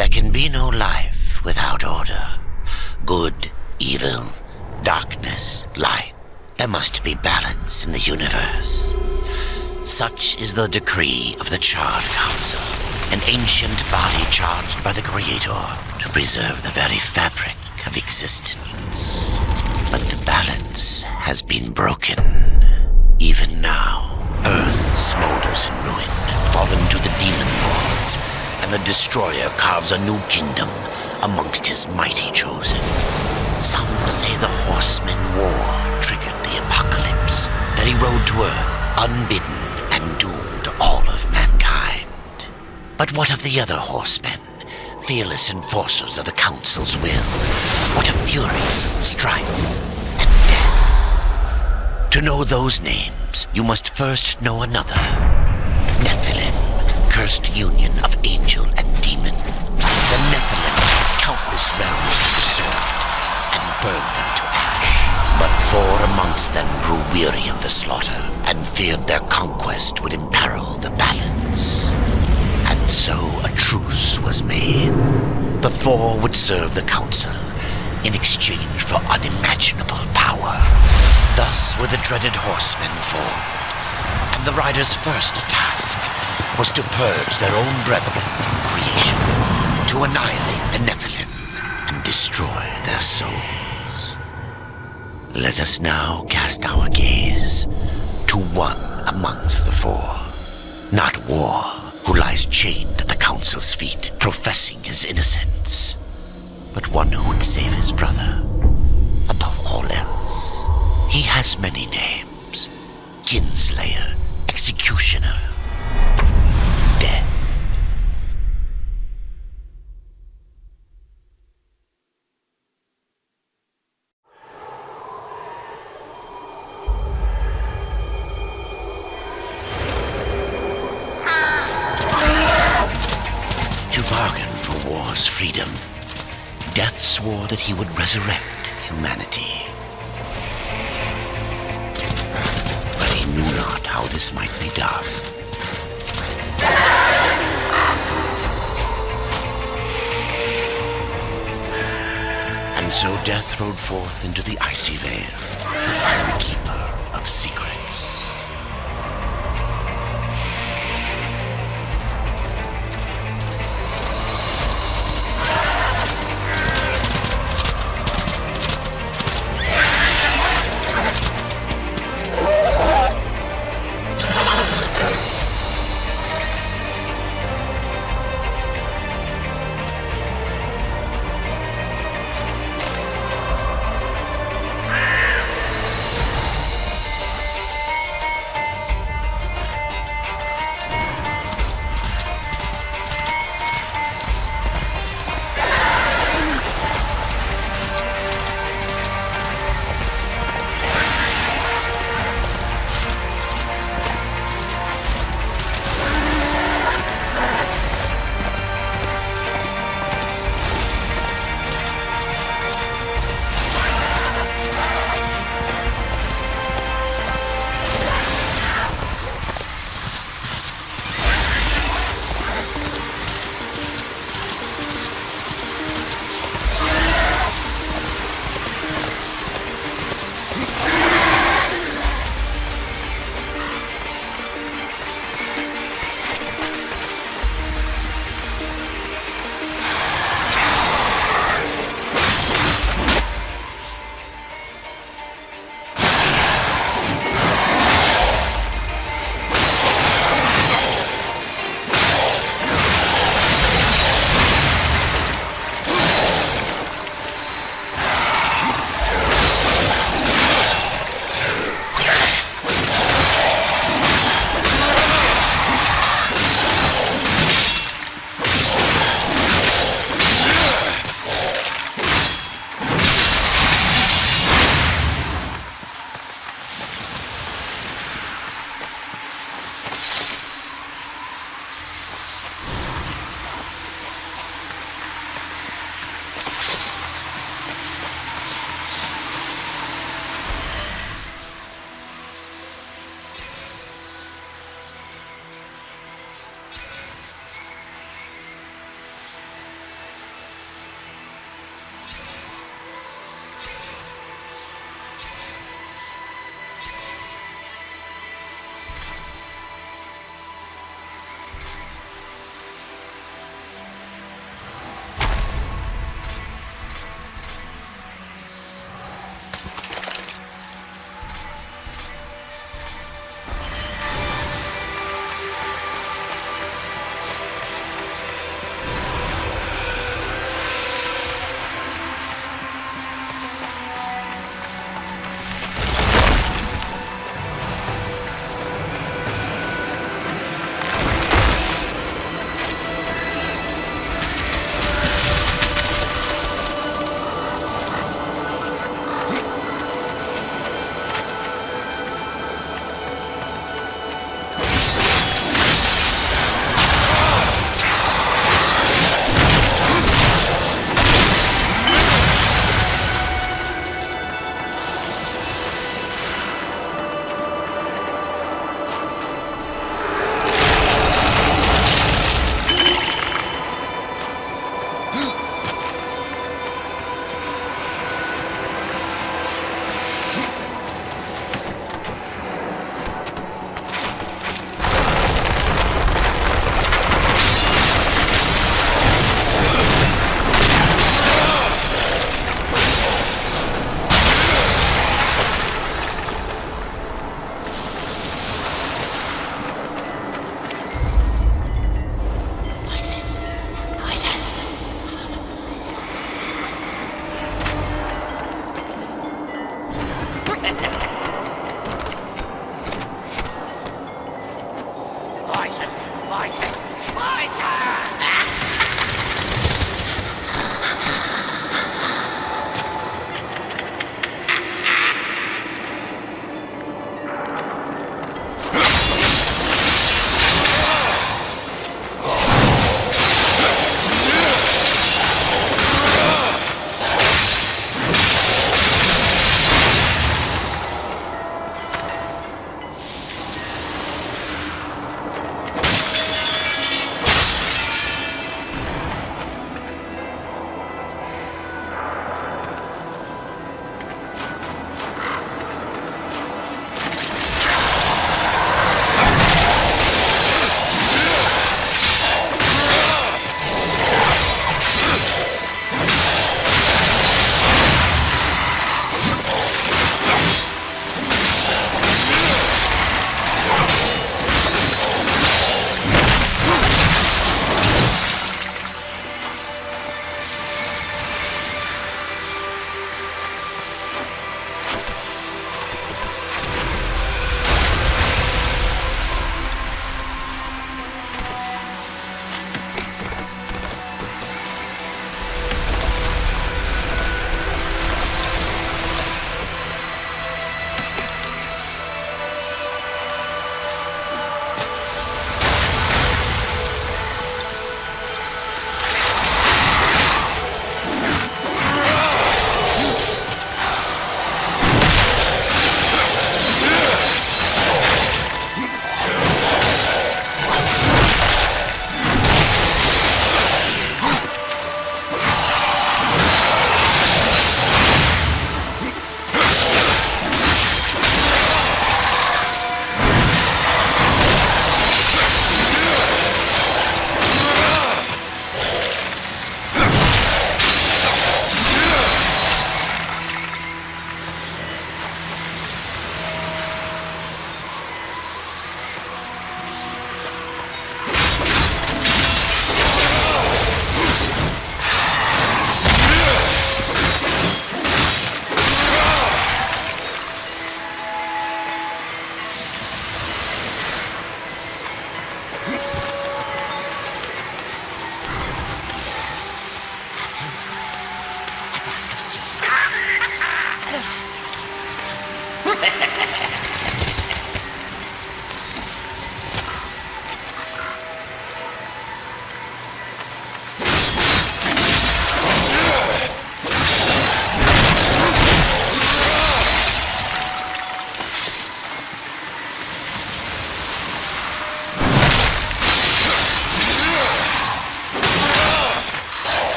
There can be no life without order. Good, evil, darkness, light. There must be balance in the universe. Such is the decree of the Charred Council, an ancient body charged by the Creator to preserve the very fabric of existence. But the balance has been broken. Even now, Earth smolders in ruin, fallen to the demon lords, and the Destroyer carves a new kingdom amongst his mighty chosen. Some say the Horseman War triggered the apocalypse, that he rode to Earth unbidden and doomed all of mankind. But what of the other horsemen, fearless enforcers of the Council's will? What of fury, strife, and death? To know those names, you must first know another. Nephilim, cursed union of angel and demon. The Nephilim had countless realms to pursue and burned them to ash. But 4 amongst them grew weary of the slaughter and feared their conquest would imperil the balance. And so a truce was made. The 4 would serve the Council in exchange for unimaginable power. Thus were the dreaded horsemen formed, and the riders' first task was to purge their own brethren from creation, to annihilate the Nephilim and destroy their souls. Let us now cast our gaze to one amongst the 4, not War, who lies chained at the Council's feet, professing his innocence, but one who would save his brother above all else. He has many names: Kinslayer, Executioner, Death. To bargain for war's freedom, Death swore that he would resurrect humanity. But he knew not how this might be done. And so Death rode forth into the icy veil to find the Keeper of Secrets.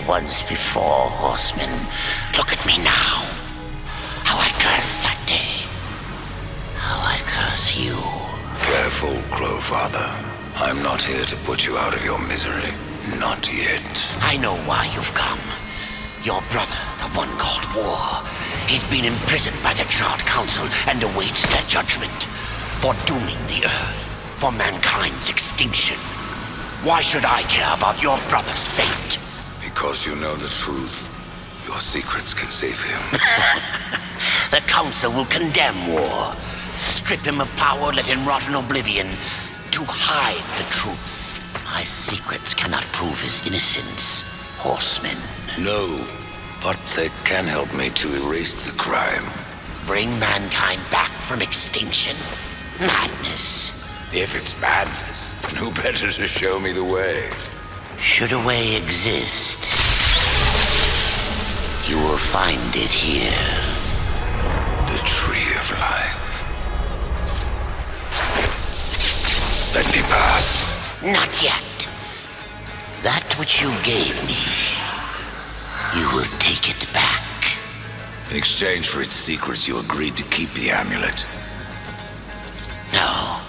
once before, horseman. Look at me now. How I cursed that day. How I curse you. Careful, Crowfather. I'm not here to put you out of your misery. Not yet. I know why you've come. Your brother, the one called War, he's been imprisoned by the Charred Council and awaits their judgment for dooming the Earth, for mankind's extinction. Why should I care about your brother's fate? Because you know the truth. Your secrets can save him. The Council will condemn War. Strip him of power, let him rot in oblivion, to hide the truth. My secrets cannot prove his innocence, horseman. No, but they can help me to erase the crime. Bring mankind back from extinction? Madness. If it's madness, then who better to show me the way? Should a way exist, you will find it here. The Tree of Life. Let me pass. Not yet. That which you gave me, you will take it back. In exchange for its secrets, you agreed to keep the amulet. No.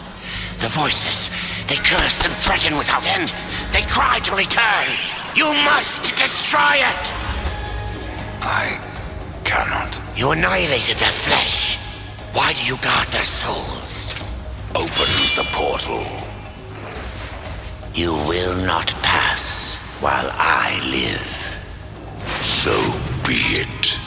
The voices, they curse and threaten without end. They cry to return. You must destroy it! I cannot. You annihilated their flesh. Why do you guard their souls? Open the portal. You will not pass while I live. So be it.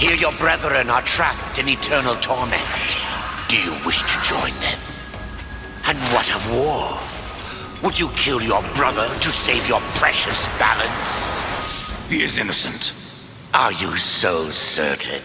Here your brethren are trapped in eternal torment. Do you wish to join them? And what of War? Would you kill your brother to save your precious balance? He is innocent. Are you so certain?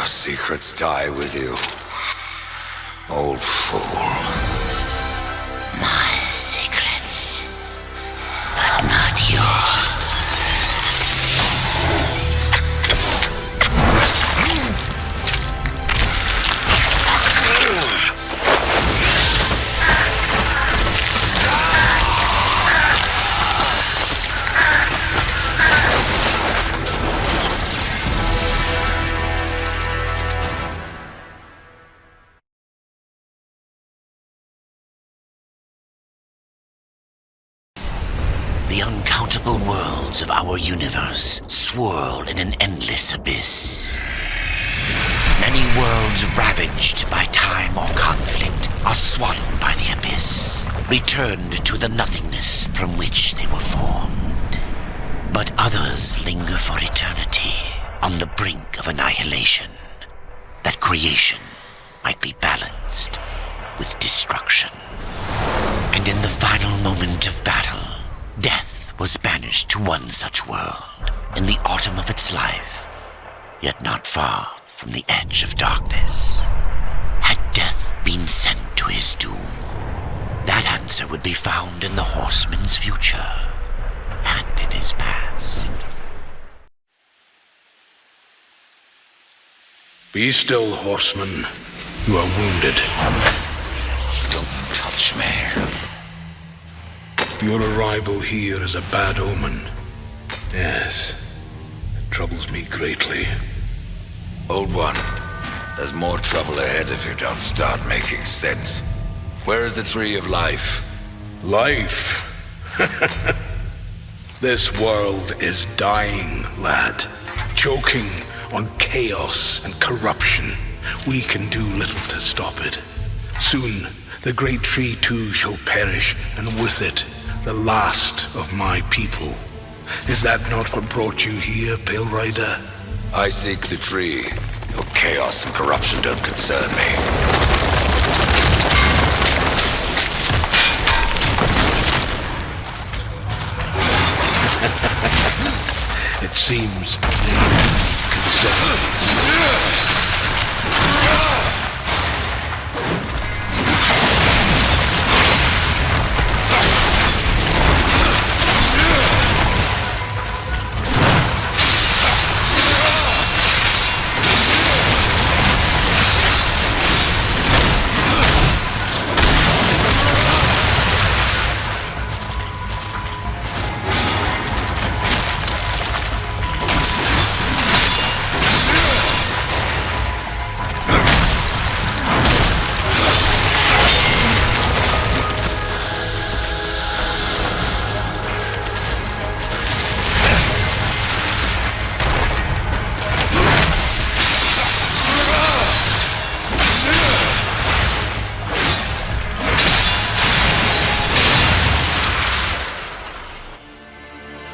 Secrets die with you, old fool. My secrets, but not yours. The uncountable worlds of our universe swirl in an endless abyss. Many worlds ravaged by time or conflict are swallowed by the abyss, returned to the nothingness from which they were formed. but others linger for eternity on the brink of annihilation, that creation might be balanced with destruction. And in the final moment of battle, death was banished to one such world in the autumn of its life, yet not far from the edge of darkness. Had death been sent to his doom, that answer would be found in the horseman's future and in his past. Be still, horseman. You are wounded. Don't touch me. Your arrival here is a bad omen. Yes, it troubles me greatly. Old one, there's more trouble ahead if you don't start making sense. Where is the tree of life? Life? This world is dying, lad. Choking on chaos and corruption. We can do little to stop it. Soon, the great tree too shall perish, and with it, the last of my people. Is that not what brought you here, Pale Rider? I seek the tree. Your chaos and corruption don't concern me. It seems they concern me.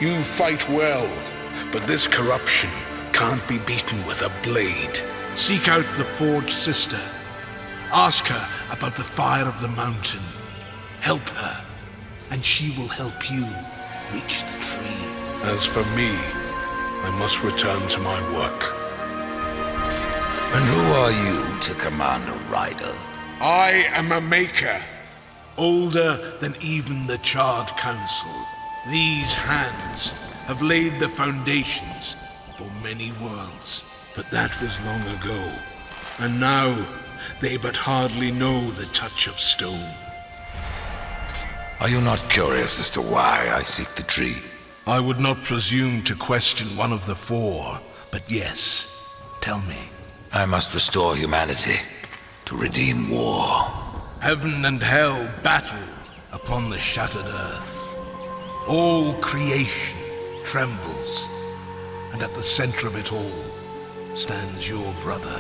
You fight well, but this corruption can't be beaten with a blade. Seek out the Forge Sister. Ask her about the fire of the mountain. Help her, and she will help you reach the tree. As for me, I must return to my work. And who are you to command a rider? I am a maker, older than even the Charred Council. These hands have laid the foundations for many worlds, but that was long ago. And now, they but hardly know the touch of stone. Are you not curious as to why I seek the tree? I would not presume to question one of the four, but yes, tell me. I must restore humanity to redeem war. Heaven and hell battle upon the shattered earth. All creation trembles, and at the center of it all stands your brother.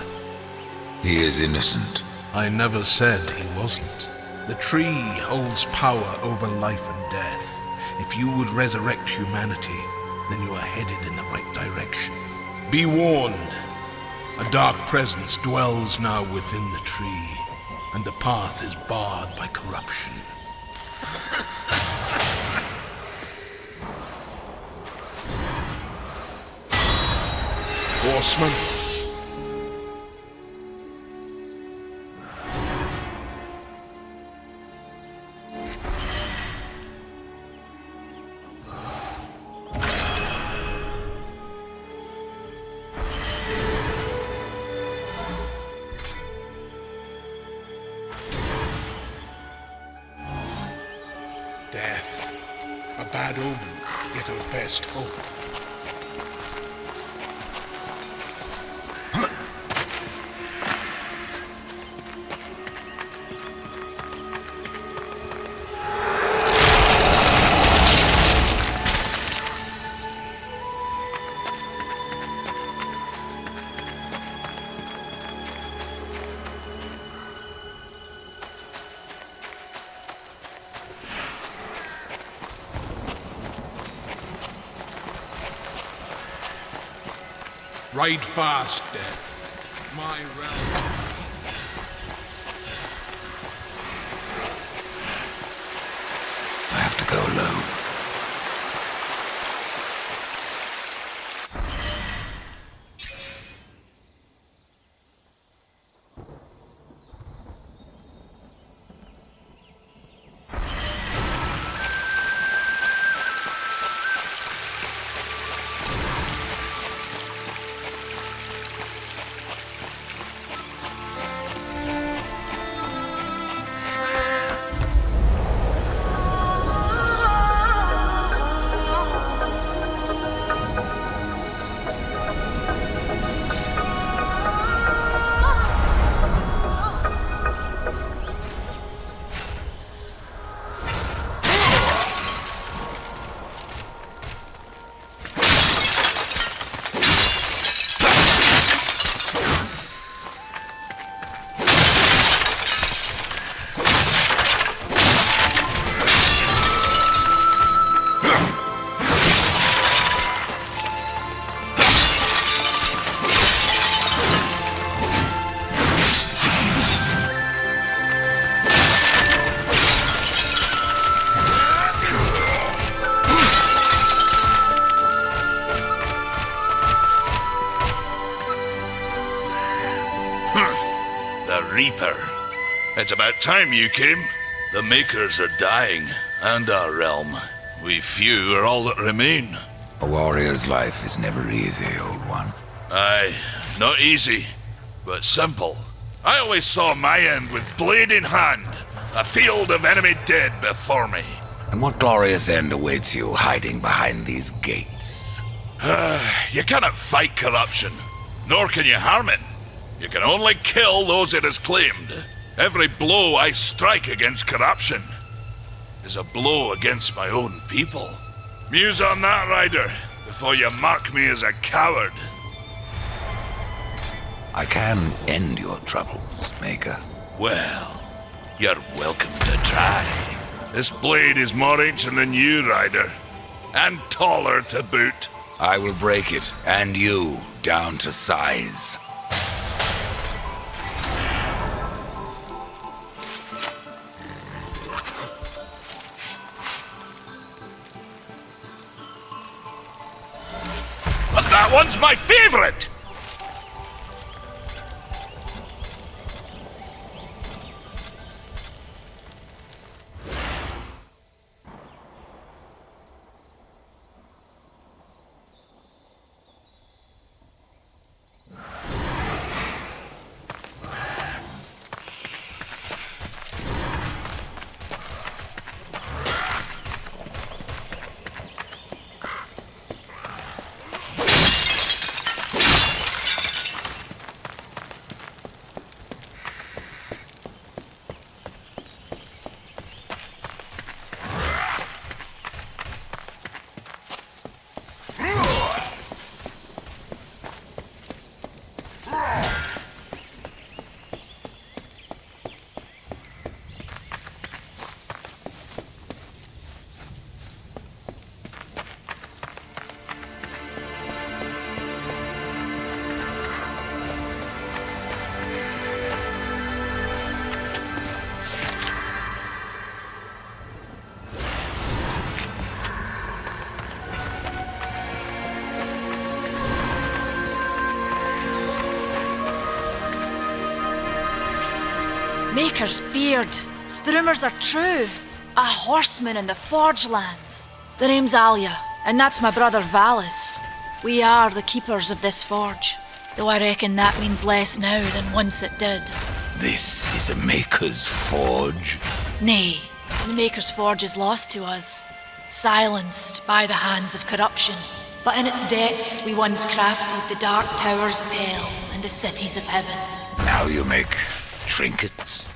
He is innocent. I never said he wasn't. The tree holds power over life and death. If you would resurrect humanity, then you are headed in the right direction. Be warned. A dark presence dwells now within the tree, and the path is barred by corruption. Horseman. Death, a bad omen, yet our best hope. Ride fast, Death. My realm. I have to go alone. Reaper. It's about time you came. The Makers are dying, and our realm. We few are all that remain. A warrior's life is never easy, old one. Aye, not easy, but simple. I always saw my end with blade in hand, a field of enemy dead before me. And what glorious end awaits you hiding behind these gates? You cannot fight corruption, nor can you harm it. You can only kill those it has claimed. Every blow I strike against corruption is a blow against my own people. Muse on that, Rider, before you mark me as a coward. I can end your troubles, Maker. Well, you're welcome to try. This blade is more ancient than you, Rider, and taller to boot. I will break it, and you, down to size. But that one's my favorite! Maker's beard. The rumours are true. A horseman in the Forge lands. The name's Alia, and that's my brother Valis. We are the keepers of this forge, though I reckon that means less now than once it did. This is a Maker's forge? Nay, the Maker's forge is lost to us, silenced by the hands of corruption. But in its depths we once crafted the dark towers of hell and the cities of heaven. Now you make trinkets?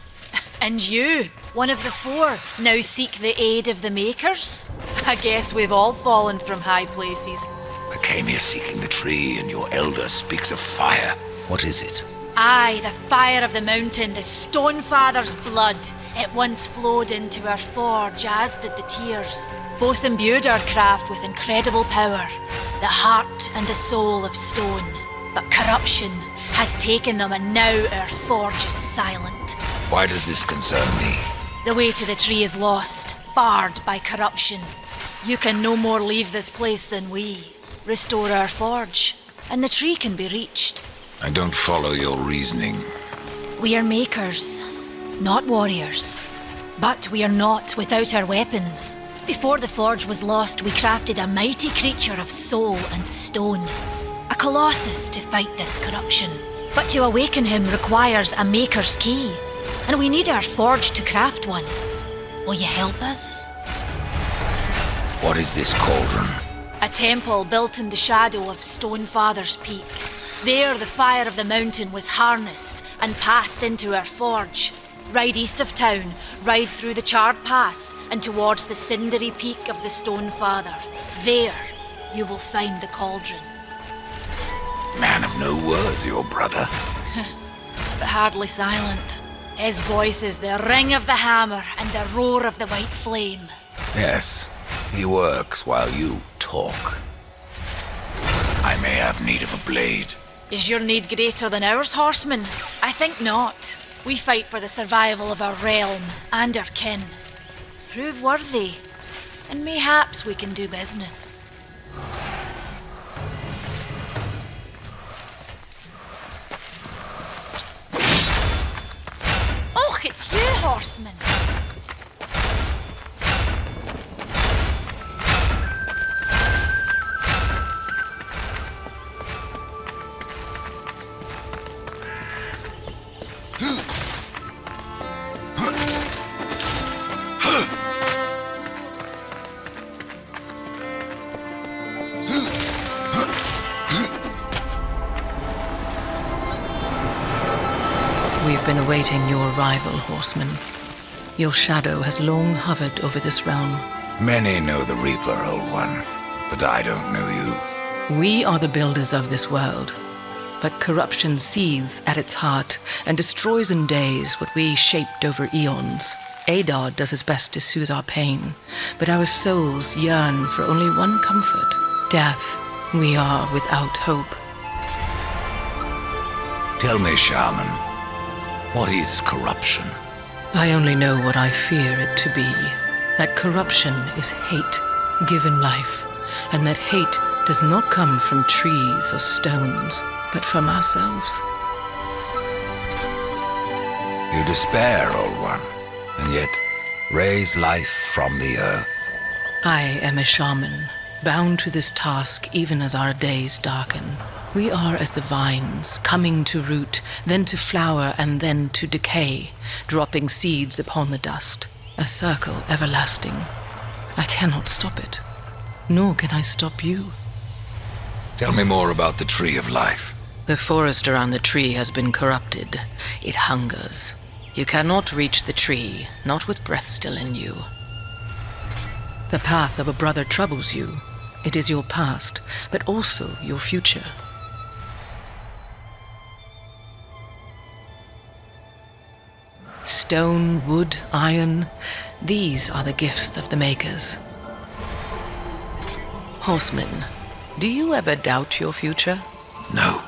And you, one of the four, now seek the aid of the Makers? I guess we've all fallen from high places. I came here seeking the tree, and your elder speaks of fire. What is it? Aye, the fire of the mountain, the Stonefather's blood. It once flowed into our forge, as did the tears. Both imbued our craft with incredible power, the heart and the soul of stone. But corruption has taken them, and now our forge is silent. Why does this concern me? The way to the tree is lost, barred by corruption. You can no more leave this place than we. Restore our forge, and the tree can be reached. I don't follow your reasoning. We are makers, not warriors. But we are not without our weapons. Before the forge was lost, we crafted a mighty creature of soul and stone. A colossus to fight this corruption. But to awaken him requires a maker's key. And we need our forge to craft one. Will you help us? What is this cauldron? A temple built in the shadow of Stonefather's Peak. There the fire of the mountain was harnessed and passed into our forge. Ride east of town, ride through the charred pass and towards the cindery peak of the Stonefather. There you will find the cauldron. Man of no words, your brother. But hardly silent. His voice is the ring of the hammer and the roar of the white flame. Yes, he works while you talk. I may have need of a blade. Is your need greater than ours, horseman? I think not. We fight for the survival of our realm and our kin. Prove worthy, and mayhaps we can do business. Och, it's you, horseman! We've been awaiting your arrival, horseman. Your shadow has long hovered over this realm. Many know the Reaper, Old One, but I don't know you. We are the builders of this world, but corruption seethes at its heart and destroys in days what we shaped over eons. Adar does his best to soothe our pain, but our souls yearn for only one comfort: death. We are without hope. Tell me, Shaman, what is corruption? I only know what I fear it to be. That corruption is hate given life, and that hate does not come from trees or stones, but from ourselves. You despair, Old One, and yet raise life from the earth. I am a shaman, bound to this task even as our days darken. We are as the vines, coming to root, then to flower, and then to decay, dropping seeds upon the dust, a circle everlasting. I cannot stop it, nor can I stop you. Tell me more about the Tree of Life. The forest around the tree has been corrupted. It hungers. You cannot reach the tree, not with breath still in you. The path of a brother troubles you. It is your past, but also your future. Stone, wood, iron, these are the gifts of the makers. Horseman, do you ever doubt your future? No.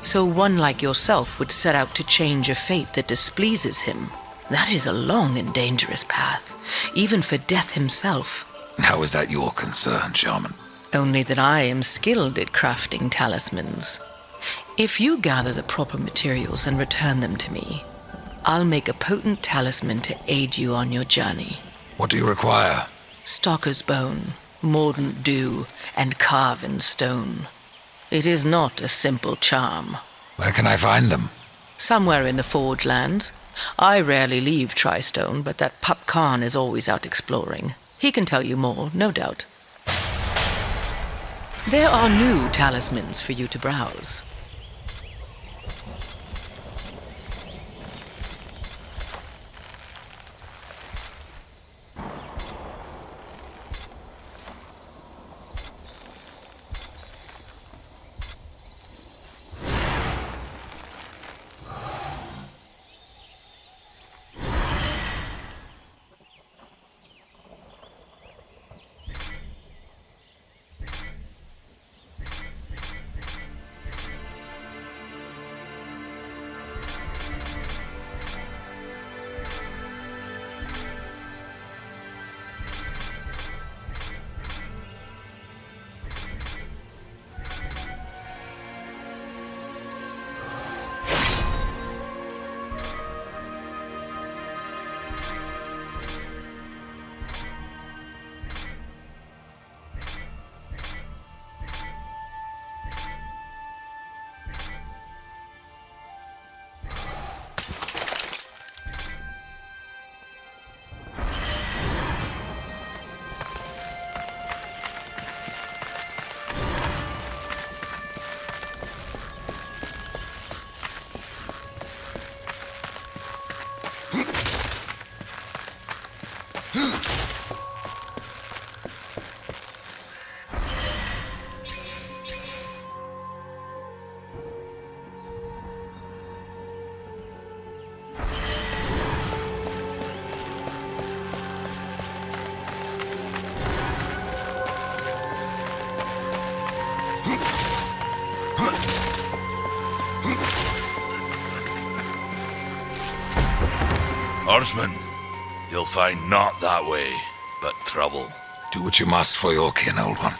So one like yourself would set out to change a fate that displeases him. That is a long and dangerous path, even for death himself. How is that your concern, Shaman? Only that I am skilled at crafting talismans. If you gather the proper materials and return them to me, I'll make a potent talisman to aid you on your journey. What do you require? Stalker's bone, mordant dew, and carven stone. It is not a simple charm. Where can I find them? Somewhere in the Forge lands. I rarely leave Tristone, but that pup Khan is always out exploring. He can tell you more, no doubt. There are new talismans for you to browse. Horseman, you'll find not that way, but trouble. Do what you must for your kin, old one.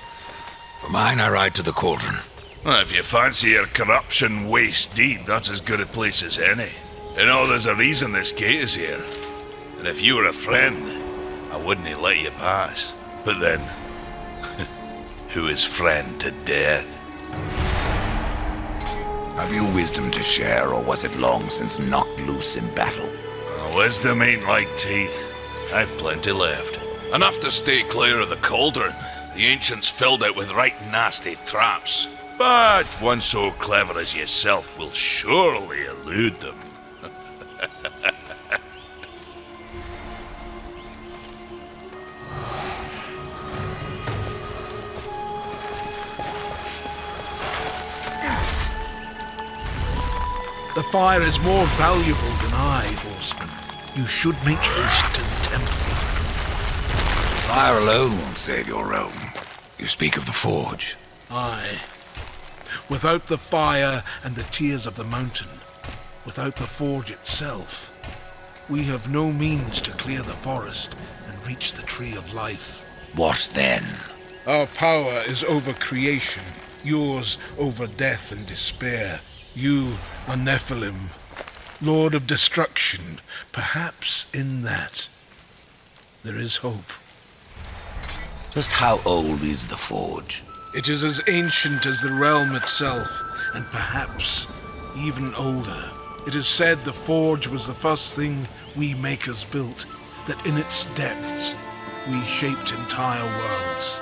For mine, I ride to the cauldron. Well, if you fancy your corruption waist deep, that's as good a place as any. You know, there's a reason this gate is here. And if you were a friend, I wouldn't let you pass. But then, who is friend to death? Have you wisdom to share, or was it long since knocked loose in battle? Wisdom ain't like teeth. I've plenty left. Enough to stay clear of the cauldron. The ancients filled it with right nasty traps. But one so clever as yourself will surely elude them. The fire is more valuable than I, horseman. You should make haste to the temple. Fire alone won't save your realm. You speak of the forge. Aye. Without the fire and the tears of the mountain, without the forge itself, we have no means to clear the forest and reach the tree of life. What then? Our power is over creation, yours over death and despair. You are Nephilim, Lord of Destruction. Perhaps in that there is hope. Just how old is the forge? It is as ancient as the realm itself, and perhaps even older. It is said the forge was the first thing we makers built, that in its depths we shaped entire worlds.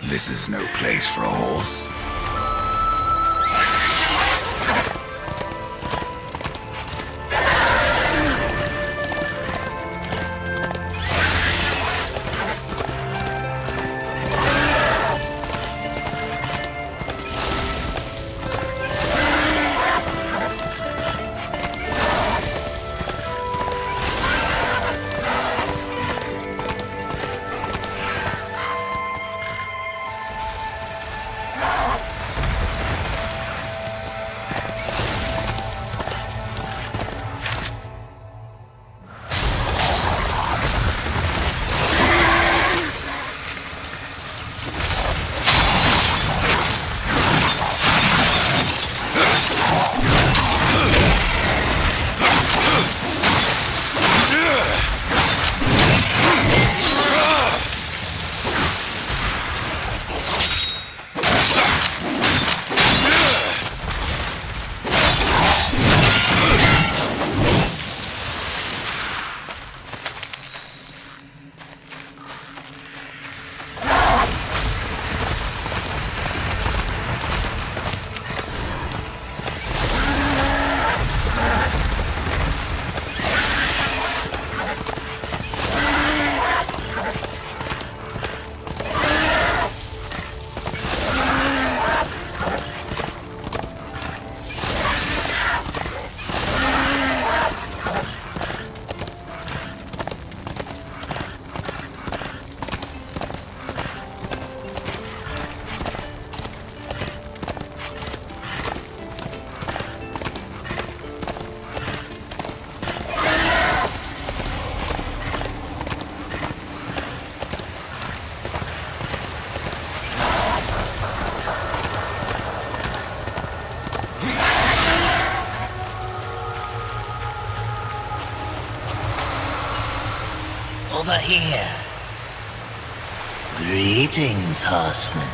This is no place for a horse. over here. Greetings, horseman,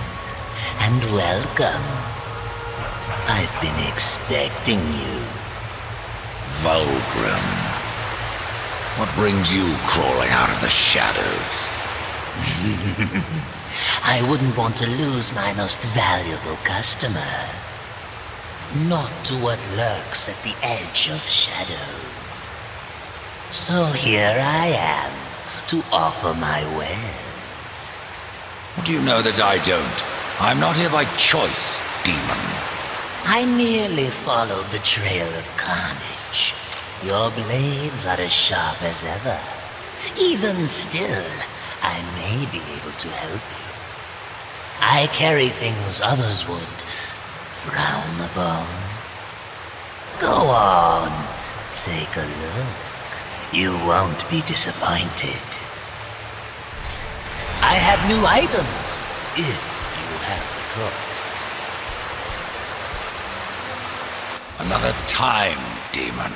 and welcome. I've been expecting you. Vulgrim. What brings you crawling out of the shadows? I wouldn't want to lose my most valuable customer. Not to what lurks at the edge of shadows. So here I am, to offer my wares. Do you know that I don't? I'm not here by choice, demon. I merely followed the trail of carnage. Your blades are as sharp as ever. Even still, I may be able to help you. I carry things others would frown upon. Go on, take a look. You won't be disappointed. I have new items, if you have the coin. Another time, demon.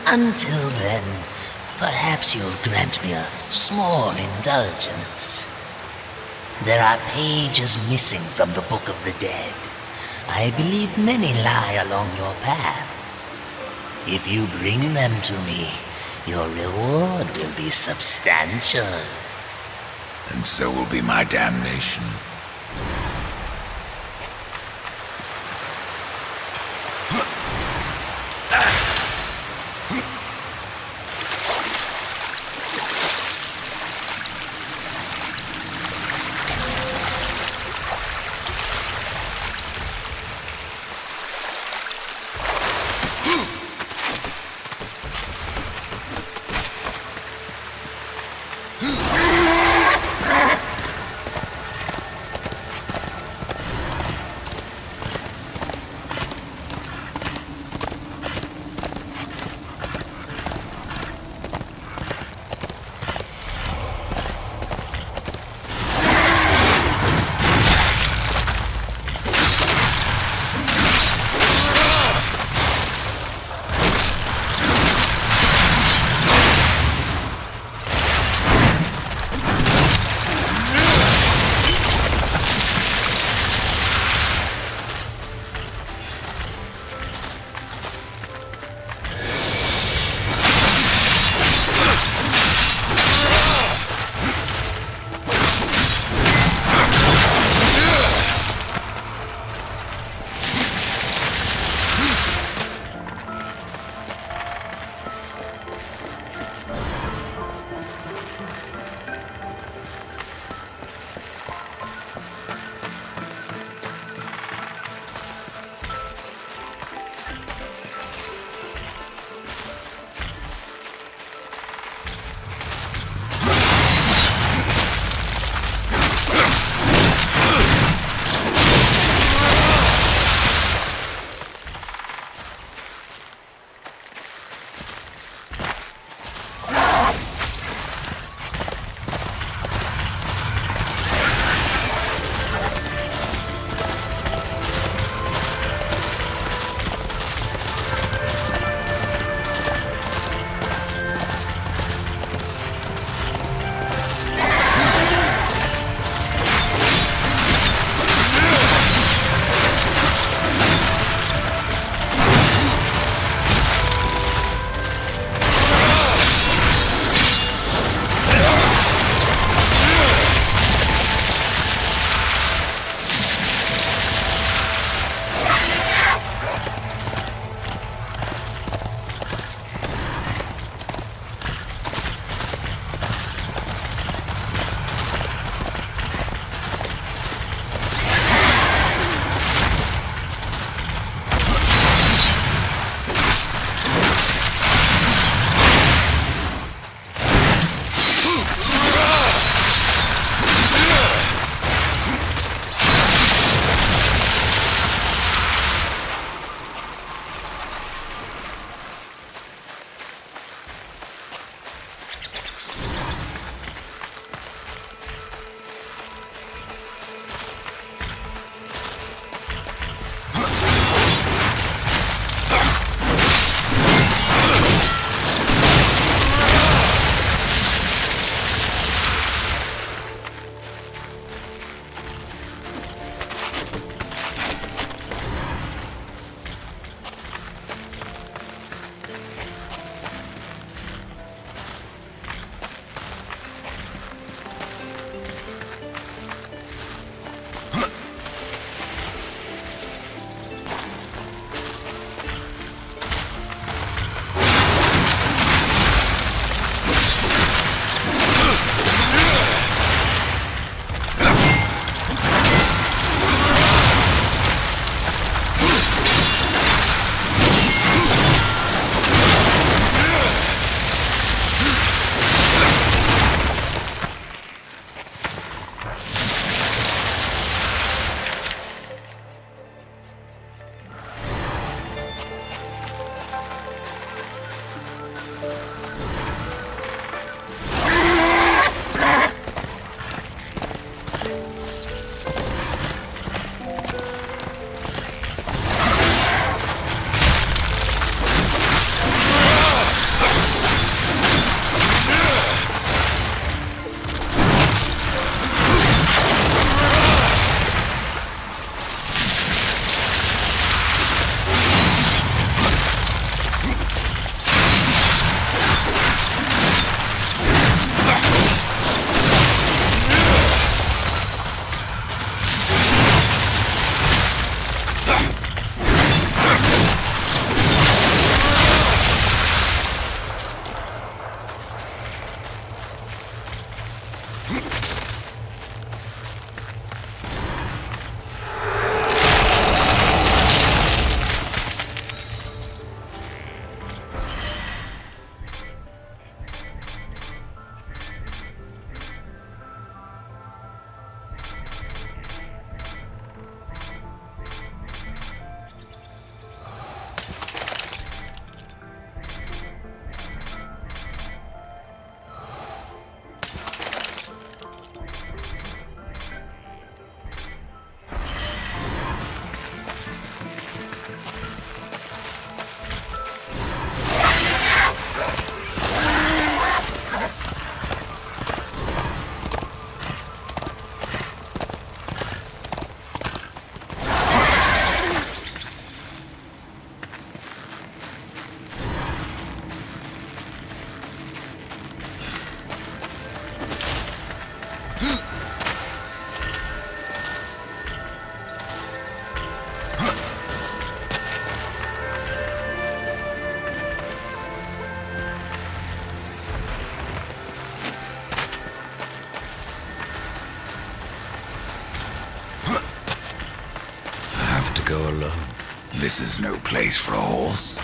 Until then, perhaps you'll grant me a small indulgence. There are pages missing from the Book of the Dead. I believe many lie along your path. If you bring them to me, your reward will be substantial. And so will be my damnation. This is no place for a horse.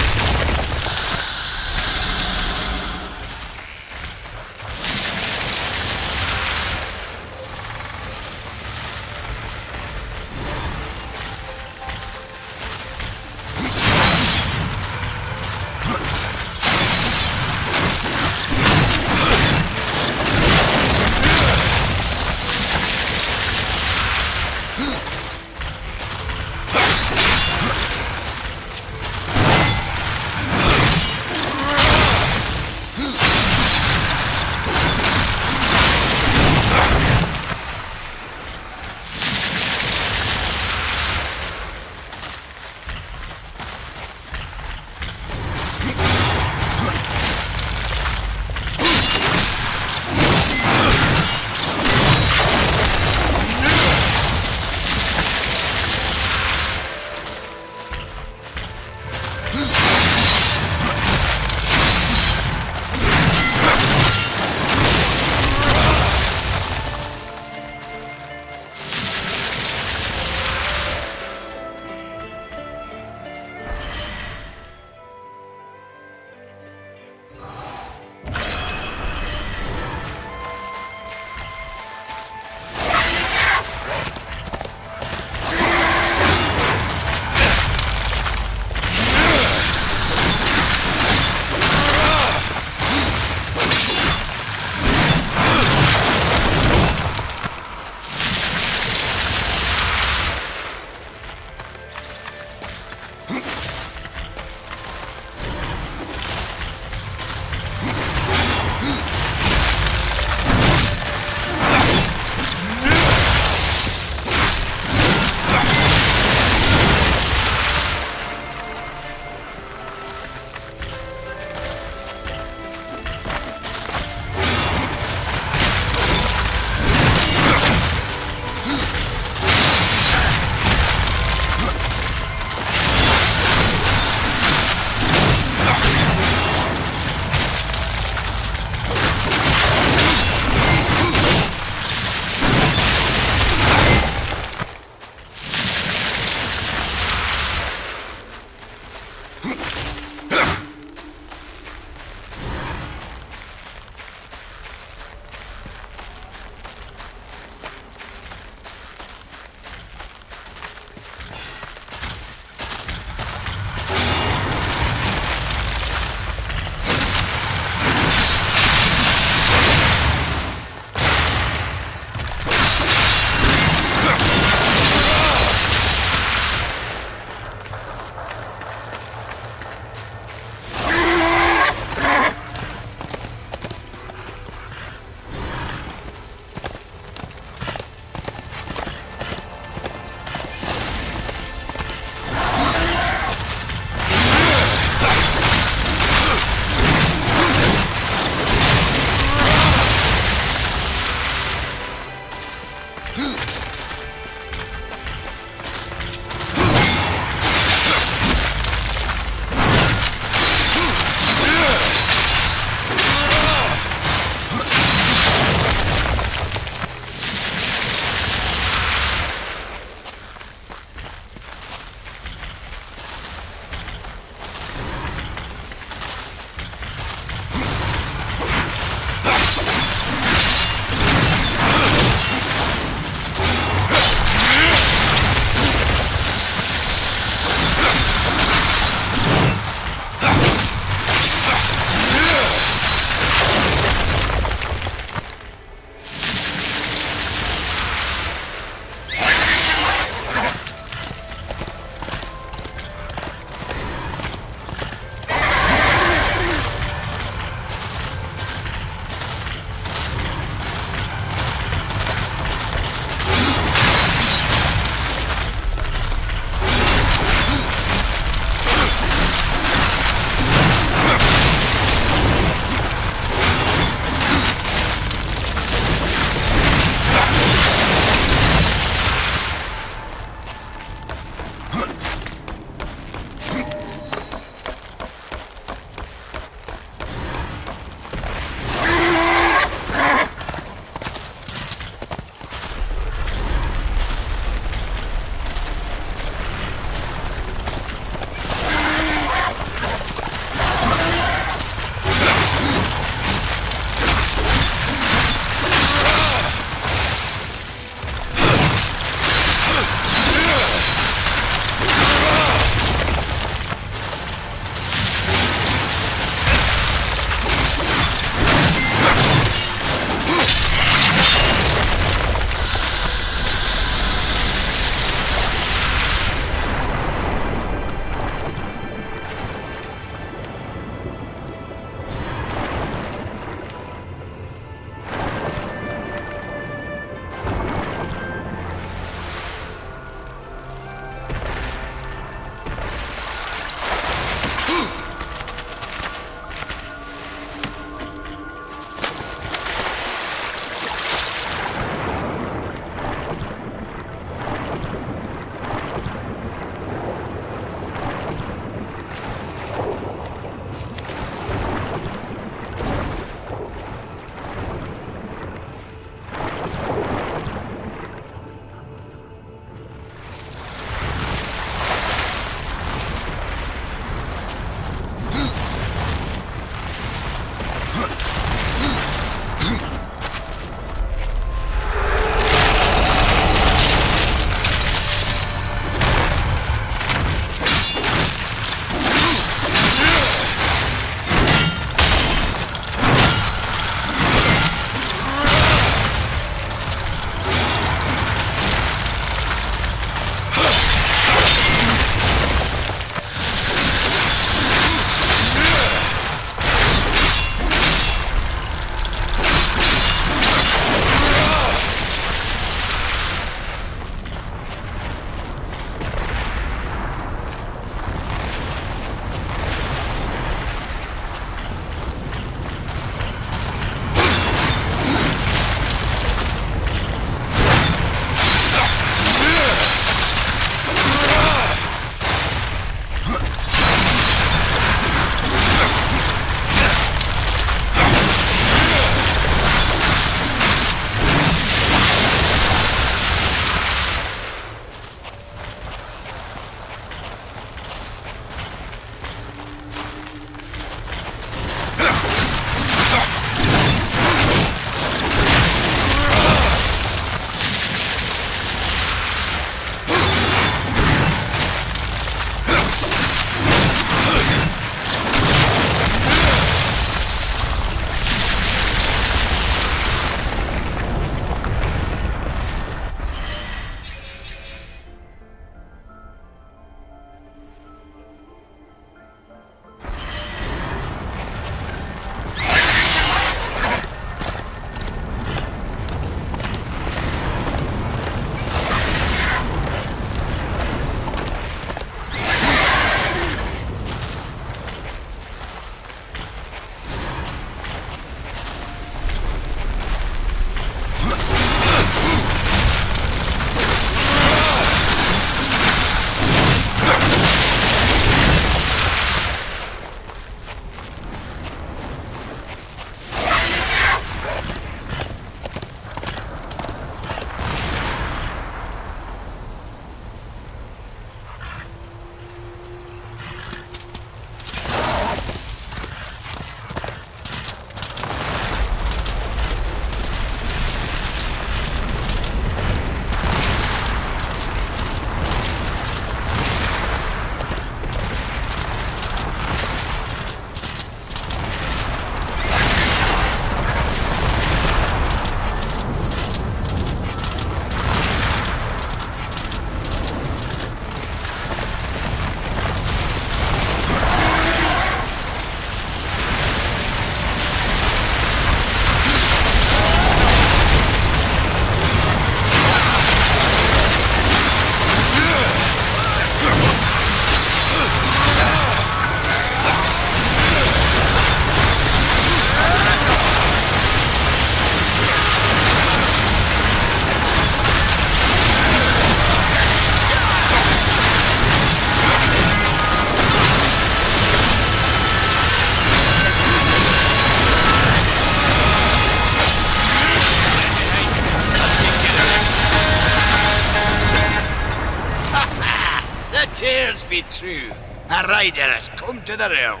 tears be true. A rider has come to the realm.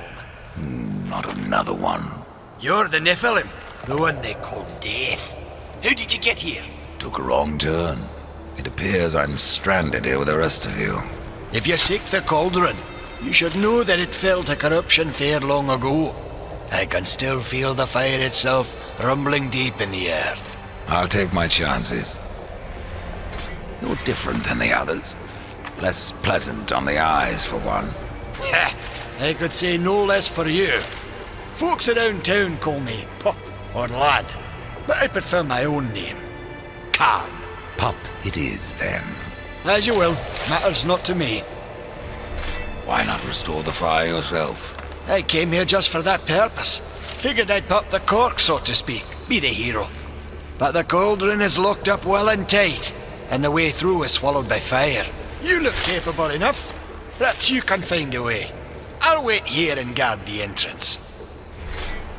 Not another one. You're the Nephilim, the one they call Death. How did you get here? Took a wrong turn. It appears I'm stranded here with the rest of you. If you seek the cauldron, you should know that it fell to corruption fair long ago. I can still feel the fire itself rumbling deep in the earth. I'll take my chances. You're different than the others. Less pleasant on the eyes, for one. I could say no less for you. Folks around town call me Pup or Lad, but I prefer my own name. Karn. Pup it is, then. As you will. Matters not to me. Why not restore the fire yourself? I came here just for that purpose. Figured I'd pop the cork, so to speak. Be the hero. But the cauldron is locked up well and tight, and the way through is swallowed by fire. You look capable enough. Perhaps you can find a way. I'll wait here and guard the entrance.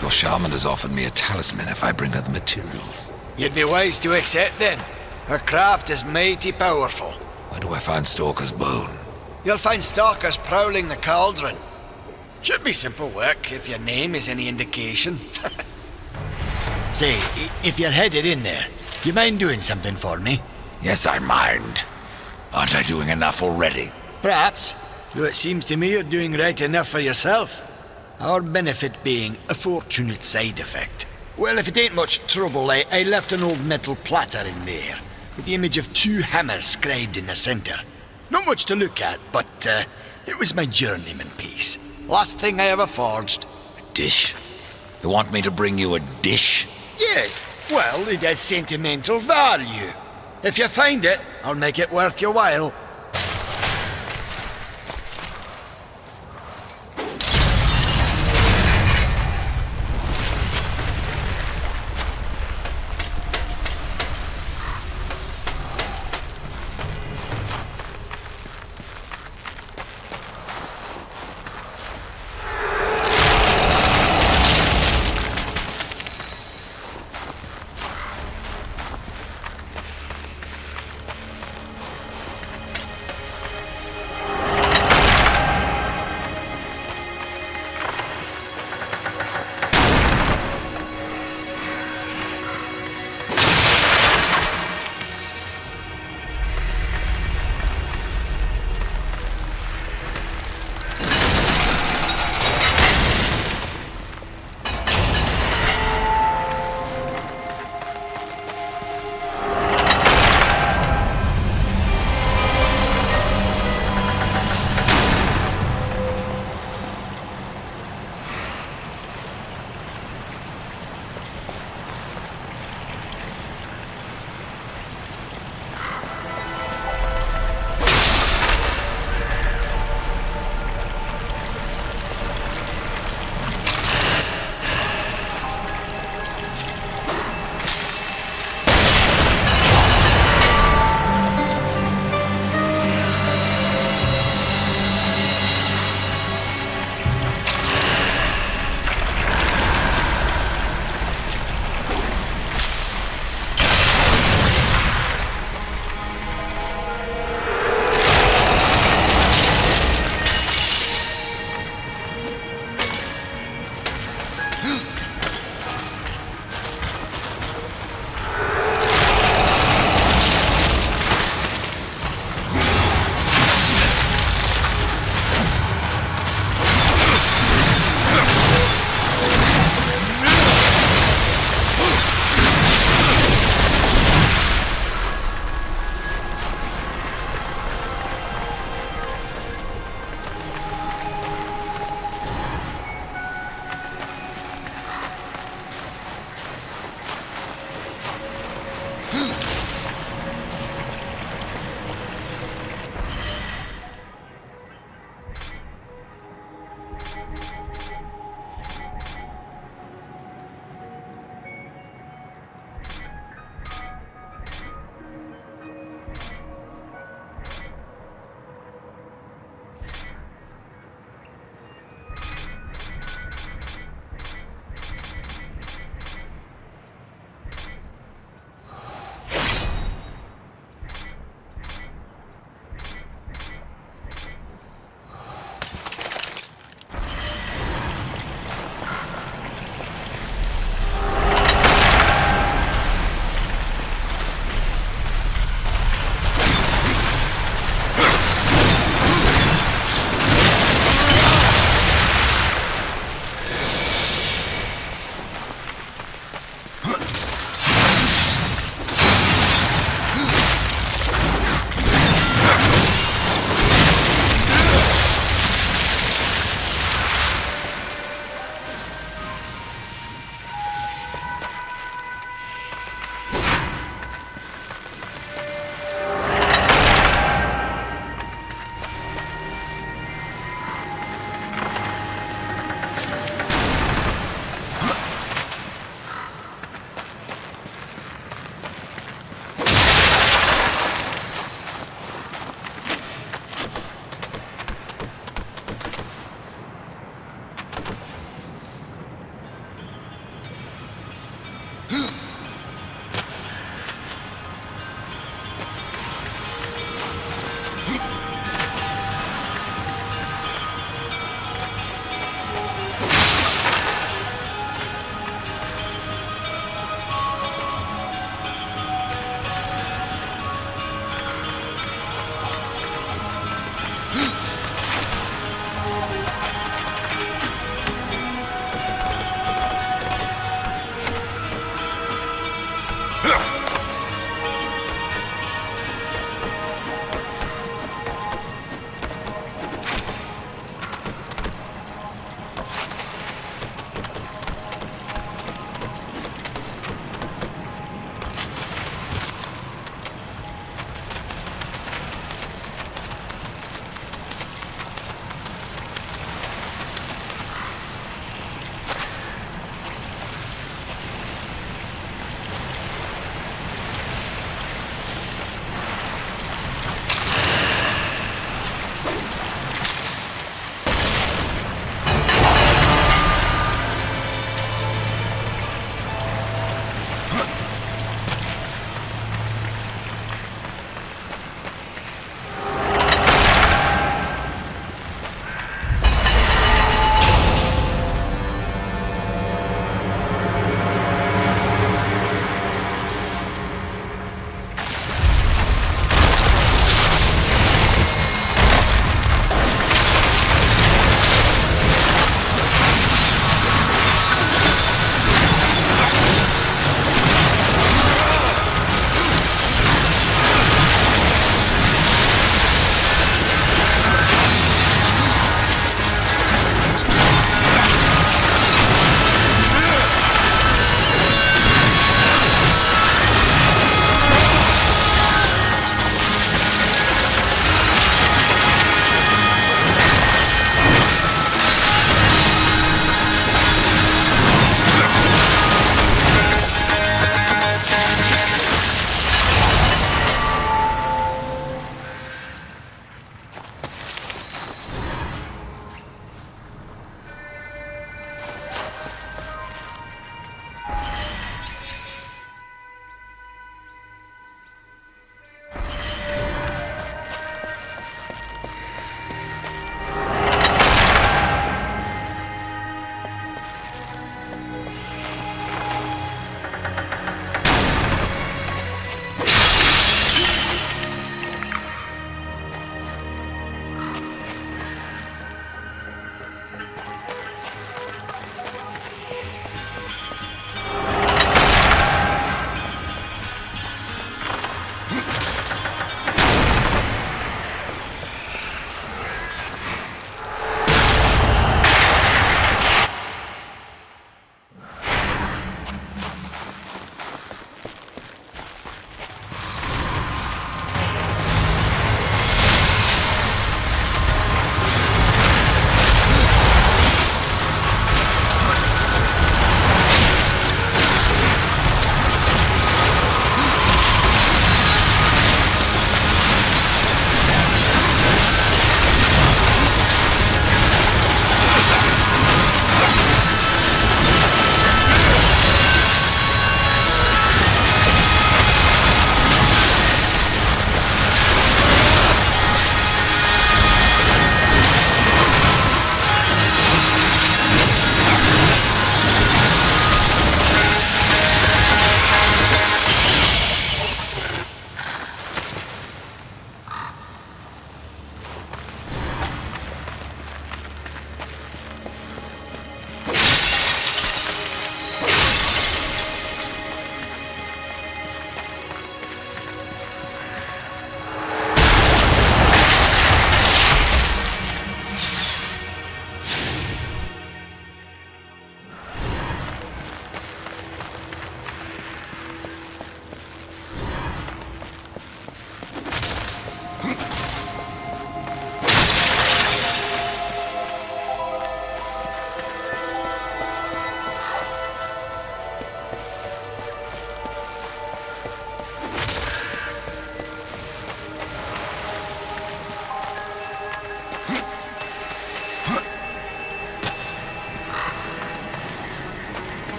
Your shaman has offered me a talisman if I bring her the materials. You'd be wise to accept then. Her craft is mighty powerful. Where do I find Stalker's bone? You'll find stalkers prowling the cauldron. Should be simple work if your name is any indication. Say, if you're headed in there, you mind doing something for me? Yes, I mind. Aren't I doing enough already? Perhaps, though it seems to me you're doing right enough for yourself. Our benefit being a fortunate side effect. Well, if it ain't much trouble, I left an old metal platter in there, with the image of 2 hammers scribed in the centre. Not much to look at, but it was my journeyman piece. Last thing I ever forged. A dish? You want me to bring you a dish? Yes, well, it has sentimental value. If you find it, I'll make it worth your while.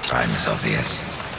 Time is of the essence.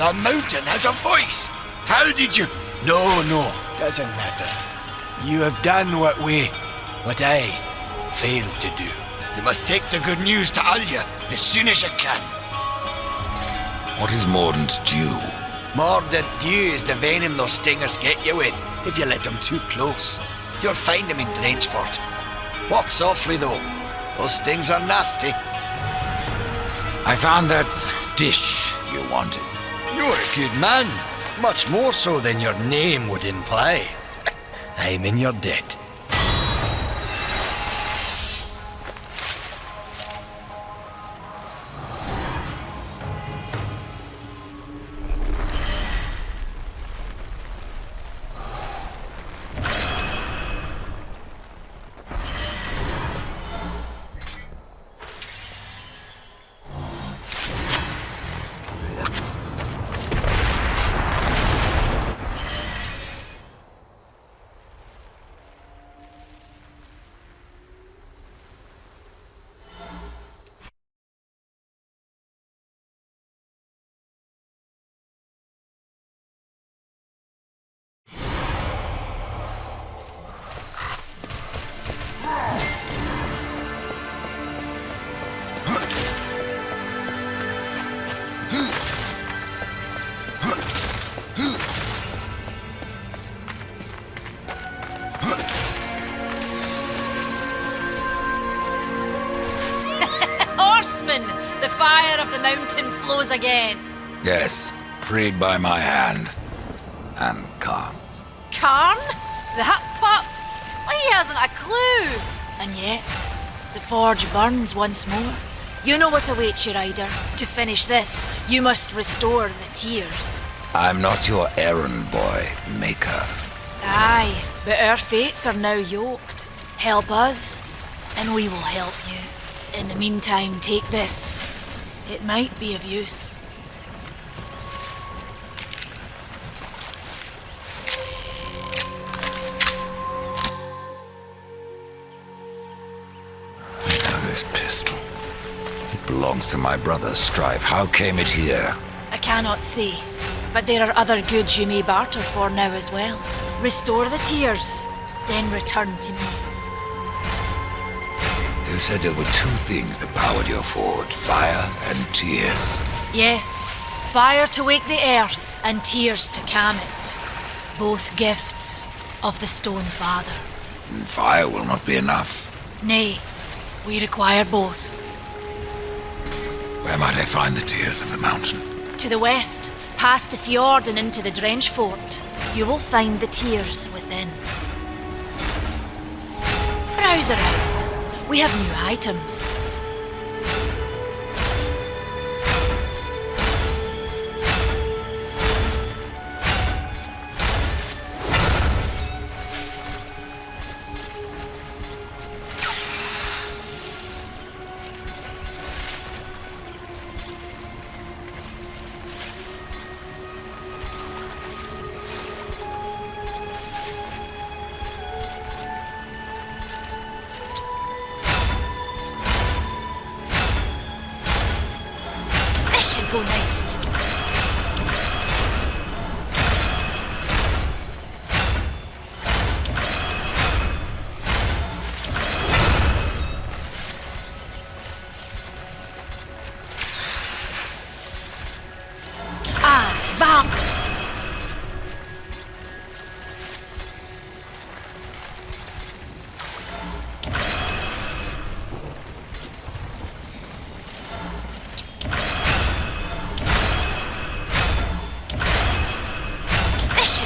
A mountain has a voice. How did you... No, doesn't matter. You have done what I failed to do. You must take the good news to Alya as soon as you can. What is mordant dew? Mordant dew is the venom those stingers get you with if you let them too close. You'll find them in Drangeford. Walk softly, though. Those stings are nasty. I found that dish you wanted. You're a good man. Much more so than your name would imply. I'm in your debt. The fire of the mountain flows again. Yes, freed by my hand. And Khan's. Karn? That pup? Why, he hasn't a clue. And yet, the forge burns once more. You know what awaits you, Ryder. To finish this, you must restore the tears. I'm not your errand boy, Maker. Aye, but our fates are now yoked. Help us, and we will help you. In the meantime, take this. It might be of use. Now this pistol. It belongs to my brother, Strife. How came it here? I cannot say, but there are other goods you may barter for now as well. Restore the tears, then return to me. You said there were two things that powered your forge, fire and tears. Yes, fire to wake the earth and tears to calm it. Both gifts of the Stone Father. And fire will not be enough. Nay, we require both. Where might I find the tears of the mountain? To the west, past the fjord and into the Drench Fort, you will find the tears within. Browse around. We have new items. Go nicely. Val.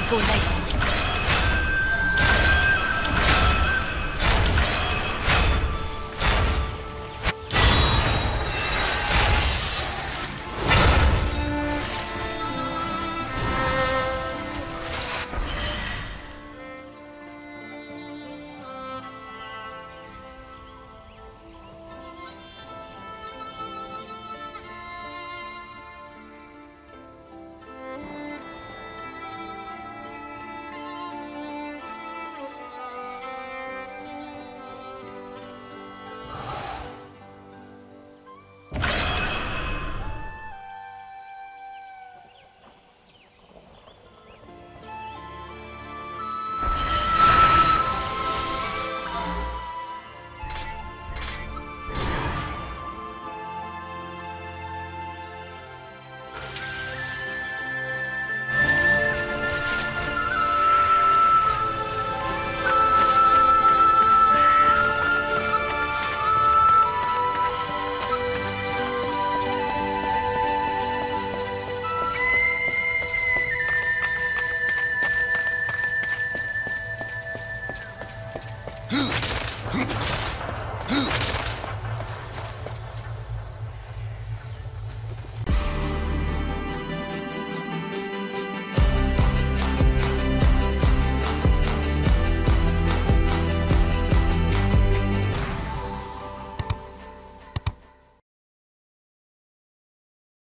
Go nicely.